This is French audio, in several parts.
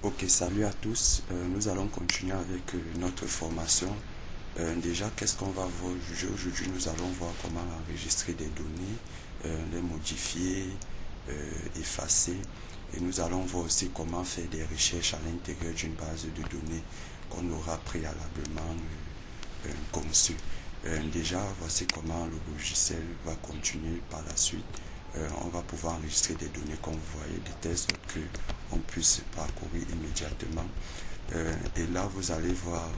Ok, salut à tous. Nous allons continuer avec notre formation. Déjà, qu'est-ce qu'on va voir aujourd'hui? Nous allons voir comment enregistrer des données, les modifier, effacer. Et nous allons voir aussi comment faire des recherches à l'intérieur d'une base de données qu'on aura préalablement conçue. Déjà, voici comment le logiciel va continuer par la suite. On va pouvoir enregistrer des données comme vous voyez, de telle sorte qu'on puisse parcourir immédiatement. Et là, vous allez voir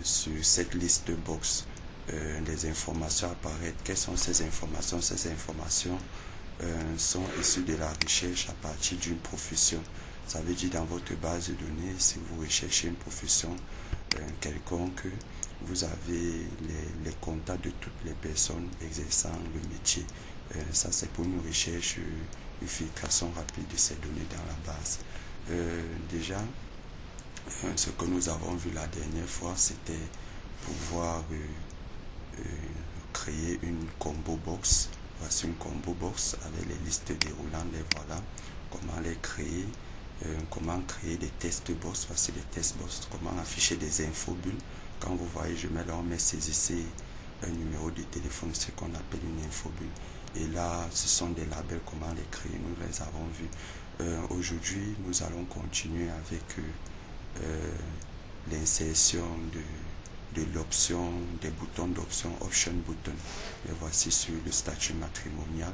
sur cette liste box des informations apparaître. Quelles sont ces informations? Ces informations sont issues de la recherche à partir d'une profession. Ça veut dire dans votre base de données, si vous recherchez une profession quelconque, vous avez les contacts de toutes les personnes exerçant le métier. Ça, c'est pour une recherche, une filtration rapide de ces données dans la base. Déjà, ce que nous avons vu la dernière fois, c'était pouvoir créer une combo box. Voici une combo box avec les listes déroulantes. Les voilà. Comment les créer. Comment créer des test box. Voici les test box. Comment afficher des infobulles. Quand vous voyez, je mets là, on met saisissez un numéro de téléphone, ce qu'on appelle une infobulle. Et là, ce sont des labels, comment les créer, nous les avons vus. Aujourd'hui, nous allons continuer avec l'insertion de l'option, des boutons d'option, option button. Et voici sur le statut matrimonial.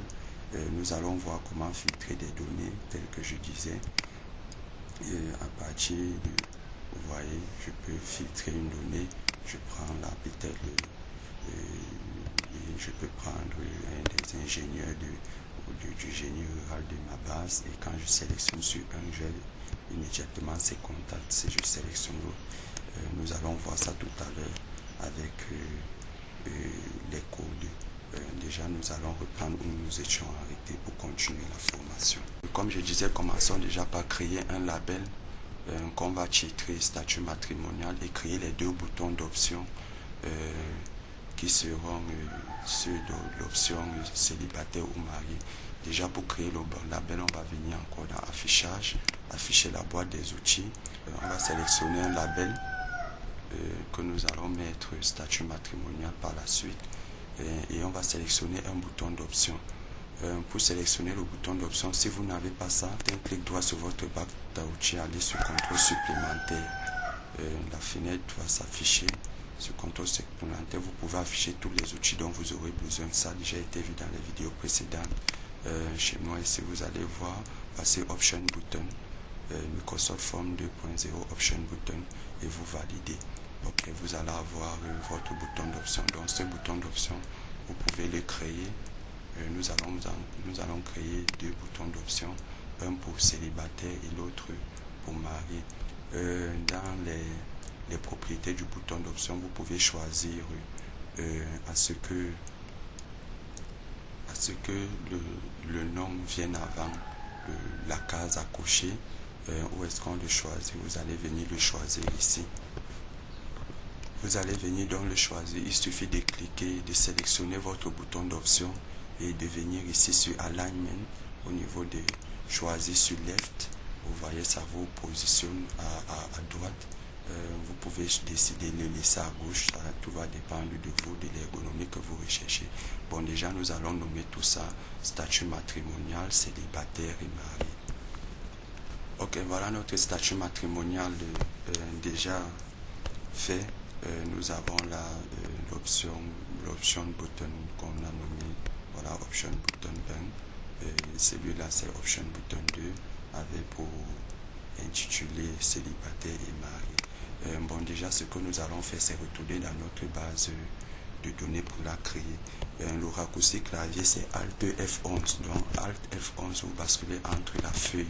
Nous allons voir comment filtrer des données, telles que je disais. Et à partir de, vous voyez, je peux filtrer une donnée. Je prends là peut-être je peux prendre un des ingénieurs du génie rural de ma base, et quand je sélectionne sur un, j'ai immédiatement ses contacts. Si je sélectionne l'autre, nous allons voir ça tout à l'heure avec les codes. Déjà, nous allons reprendre où nous étions arrêtés pour continuer la formation. Comme je disais, commençons déjà par créer un label qu'on va titrer statut matrimonial et créer les deux boutons d'option qui seront ceux de l'option célibataire ou marié. Déjà, pour créer le label, on va venir encore dans affichage, afficher la boîte des outils. On va sélectionner un label que nous allons mettre statut matrimonial par la suite, et on va sélectionner un bouton d'option. Pour sélectionner le bouton d'option, si vous n'avez pas ça, un clic droit sur votre barre d'outils, allez sur contrôle supplémentaire. La fenêtre va s'afficher. Sur contrôle supplémentaire, vous pouvez afficher tous les outils dont vous aurez besoin. Ça a déjà été vu dans les vidéos précédentes. Chez moi ici, vous allez voir, voici option button, Microsoft Form 2.0 option button, et vous validez. Ok, vous allez avoir votre bouton d'option. Donc ce bouton d'option, vous pouvez le créer. Nous allons créer deux boutons d'option, un pour célibataire et l'autre pour marié. Dans les propriétés du bouton d'option, vous pouvez choisir à ce que le nom vienne avant la case à cocher. Où est-ce qu'on le choisit? Vous allez venir le choisir ici. Vous allez venir donc le choisir. Il suffit de cliquer, de sélectionner votre bouton d'option et de venir ici sur Alignment au niveau de choisir sur Left. Vous voyez, ça vous positionne à droite. Vous pouvez décider de le laisser à gauche. Ça, tout va dépendre de vous, de l'ergonomie que vous recherchez. Bon, déjà, nous allons nommer tout ça statut matrimonial, célibataire et marié. Ok, voilà notre statut matrimonial déjà fait. Nous avons là l'option button qu'on a nommé, voilà, option button 1. Celui-là, c'est option button 2 avec pour intitulé célibataire et marié. Bon, déjà, ce que nous allons faire, c'est retourner dans notre base de données pour la créer. Le raccourci clavier, c'est Alt F11. Donc, Alt F11, vous basculez entre la feuille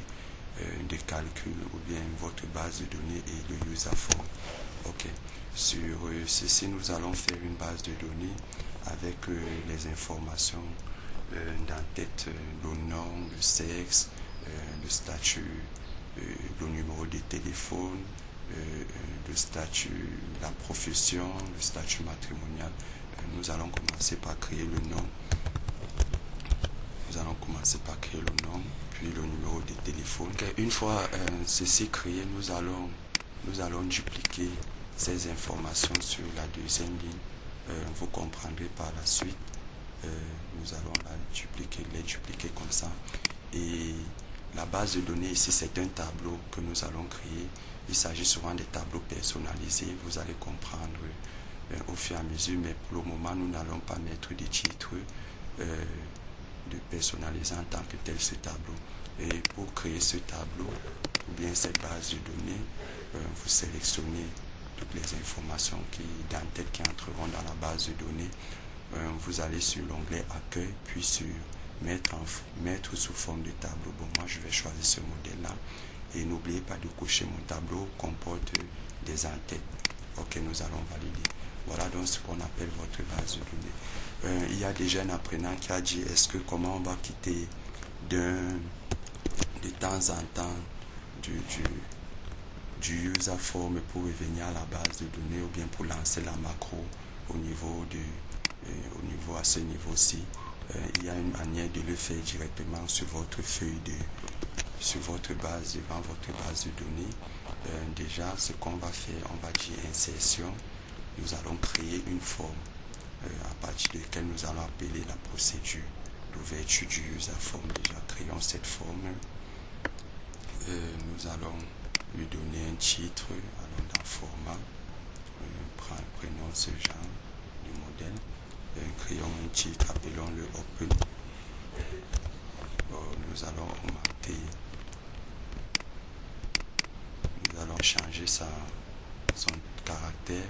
de calcul ou bien votre base de données et le user form. Ok. Sur ceci, nous allons faire une base de données avec les informations d'en-tête, le nom, le sexe, le statut, le numéro de téléphone, le statut, la profession, le statut matrimonial. Nous allons commencer par créer le nom. nous allons commencer par créer le nom, puis le numéro de téléphone. Une fois ceci créé, nous allons dupliquer ces informations sur la deuxième ligne. Vous comprendrez par la suite. Nous allons les dupliquer comme ça. Et la base de données ici, c'est un tableau que nous allons créer. Il s'agit souvent des tableaux personnalisés. Vous allez comprendre au fur et à mesure, mais pour le moment, nous n'allons pas mettre des titres de personnaliser en tant que tel ce tableau. Et pour créer ce tableau, ou bien cette base de données, vous sélectionnez toutes les informations d'entête qui entreront dans la base de données. Vous allez sur l'onglet accueil, puis sur mettre sous forme de tableau. Bon, moi je vais choisir ce modèle là, et n'oubliez pas de cocher mon tableau comporte des entêtes. Ok, nous allons valider. Voilà donc ce qu'on appelle votre base de données. Il y a déjà un apprenant qui a dit comment on va quitter de temps en temps du user form pour revenir à la base de données, ou bien pour lancer la macro au niveau à ce niveau-ci. Il y a une manière de le faire directement sur votre feuille sur votre base, devant votre base de données. Déjà, ce qu'on va faire, on va dire insertion. Nous allons créer une forme à partir de laquelle nous allons appeler la procédure d'ouverture du user form. Déjà, créons cette forme. Nous allons lui donner un titre. Allons dans format. Prenons ce genre de modèle. Créons un titre, appelons-le Open. Nous allons augmenter, nous allons changer son caractère,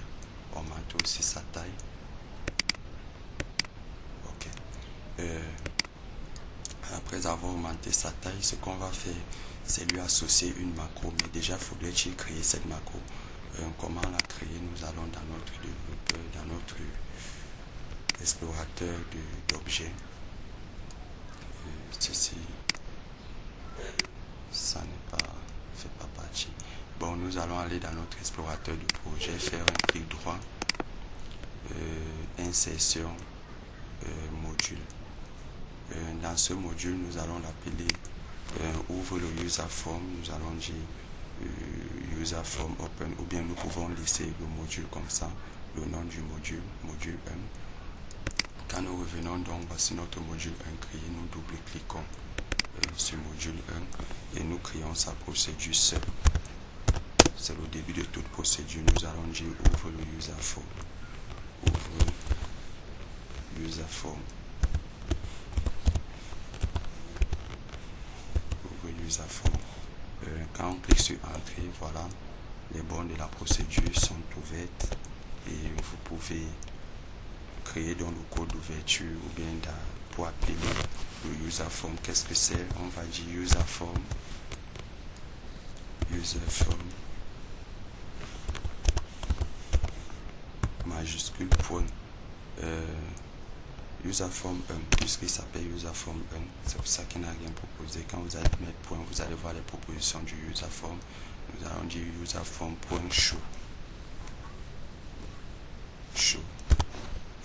augmenter aussi sa taille. Ok. Après avoir augmenté sa taille, ce qu'on va faire, c'est lui associer une macro. Mais déjà, faudrait-il créer cette macro? Comment la créer? Nous allons dans notre développeur, dans notre explorateur d'objets. Ceci, ça fait pas partie. Bon, nous allons aller dans notre explorateur de projet, faire un clic droit, insertion, module. Dans ce module, nous allons l'appeler ouvre le user form. Nous allons dire user form open, ou bien nous pouvons laisser le module comme ça, le nom du module 1. Quand nous revenons donc, voici notre module 1 créé, nous double-cliquons sur module 1 et nous créons sa procédure seule. C'est le début de toute procédure. Nous allons dire ouvre le user form. Ouvre user form. Ouvre user form. Quand on clique sur entrée, voilà, les bornes de la procédure sont ouvertes et vous pouvez créer dans le code d'ouverture ou bien pour appeler le user form. Qu'est-ce que c'est? On va dire user form majuscule point user form 1, puisqu'il s'appelle user form 1, c'est pour ça qu'il n'a rien proposé. Quand vous allez mettre point, vous allez voir les propositions du user form. Nous allons dire user form point show.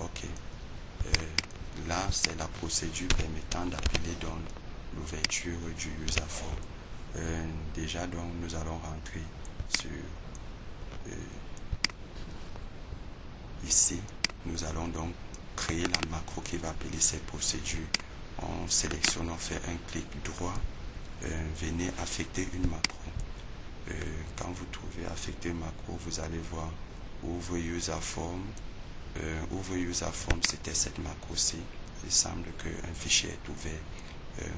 Ok. Là, c'est la procédure permettant d'appeler dans l'ouverture du user form. Déjà, donc, nous allons rentrer sur ici. Nous allons donc créer la macro qui va appeler cette procédure. On sélectionne, on fait un clic droit. Venez affecter une macro. Quand vous trouvez affecter macro, vous allez voir ouvre user form. Ouvre user form, c'était cette macro-ci. Il semble qu'un fichier est ouvert.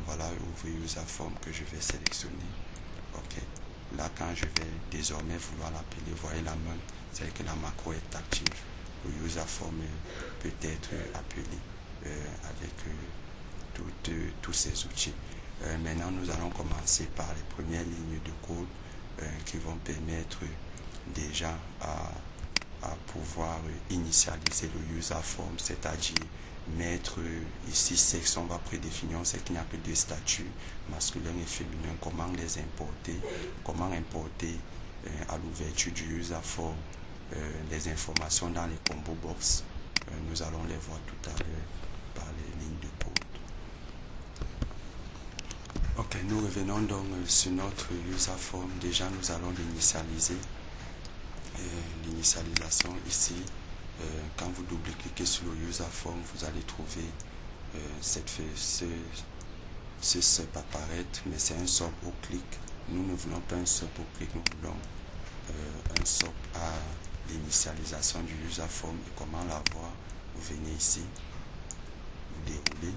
Voilà, ouvre user form que je vais sélectionner. Ok. Là, quand je vais désormais vouloir l'appeler, voyez la main, c'est que la macro est active. Le user form peut être appelé avec tous ces outils. Maintenant, nous allons commencer par les premières lignes de code qui vont permettre déjà à pouvoir initialiser le user form, c'est-à-dire mettre ici sexe. On va prédéfinir, on sait qu'il n'y a que deux statuts, masculin et féminin. Comment les importer? Comment importer à l'ouverture du user form les informations dans les combo box? Nous allons les voir tout à l'heure par les lignes de code. Ok, nous revenons donc sur notre user form. Déjà, nous allons l'initialiser. L'initialisation ici, quand vous double-cliquez sur le user form, vous allez trouver ce SUP apparaître, mais c'est un SUP au clic. Nous ne voulons pas un SUP au clic, nous voulons un SUP à l'initialisation du user form. Et comment l'avoir? Vous venez ici, vous déroulez,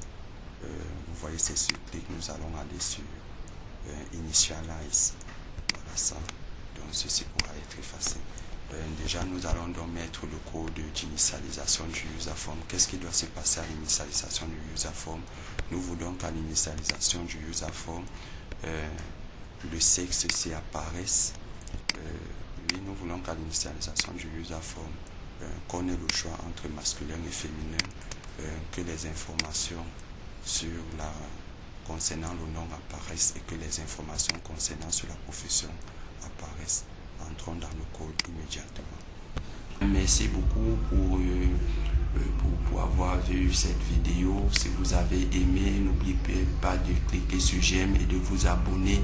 vous voyez c'est sur clic, nous allons aller sur Initialize. Voilà ça. Donc ceci pourra être effacé. Déjà nous allons donc mettre le code d'initialisation du user form. Qu'est-ce qui doit se passer à l'initialisation du user form? Nous voulons qu'à l'initialisation du user form, le sexe ici apparaisse. Oui, nous voulons qu'à l'initialisation du user form, qu'on ait le choix entre masculin et féminin, que les informations concernant le nom apparaissent et que les informations concernant sur la profession apparaissent. Entrons dans le code immédiatement. Merci beaucoup pour avoir vu cette vidéo. Si vous avez aimé, n'oubliez pas de cliquer sur j'aime et de vous abonner.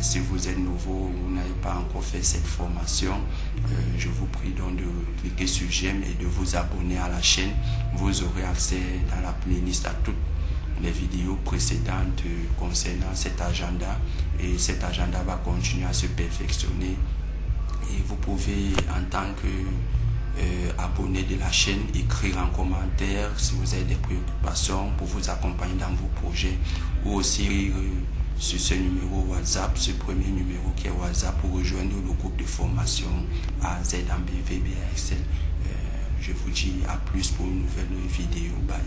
Si vous êtes nouveau, vous n'avez pas encore fait cette formation, je vous prie donc de cliquer sur j'aime et de vous abonner à la chaîne. Vous aurez accès dans la playlist à toutes les vidéos précédentes concernant cet agenda, et cet agenda va continuer à se perfectionner. Et vous pouvez, en tant que abonné de la chaîne, écrire en commentaire si vous avez des préoccupations pour vous accompagner dans vos projets, ou aussi sur ce numéro WhatsApp, ce premier numéro qui est WhatsApp, pour rejoindre le groupe de formation AZ en BV, BAXL. Je vous dis à plus pour une nouvelle vidéo. Bye.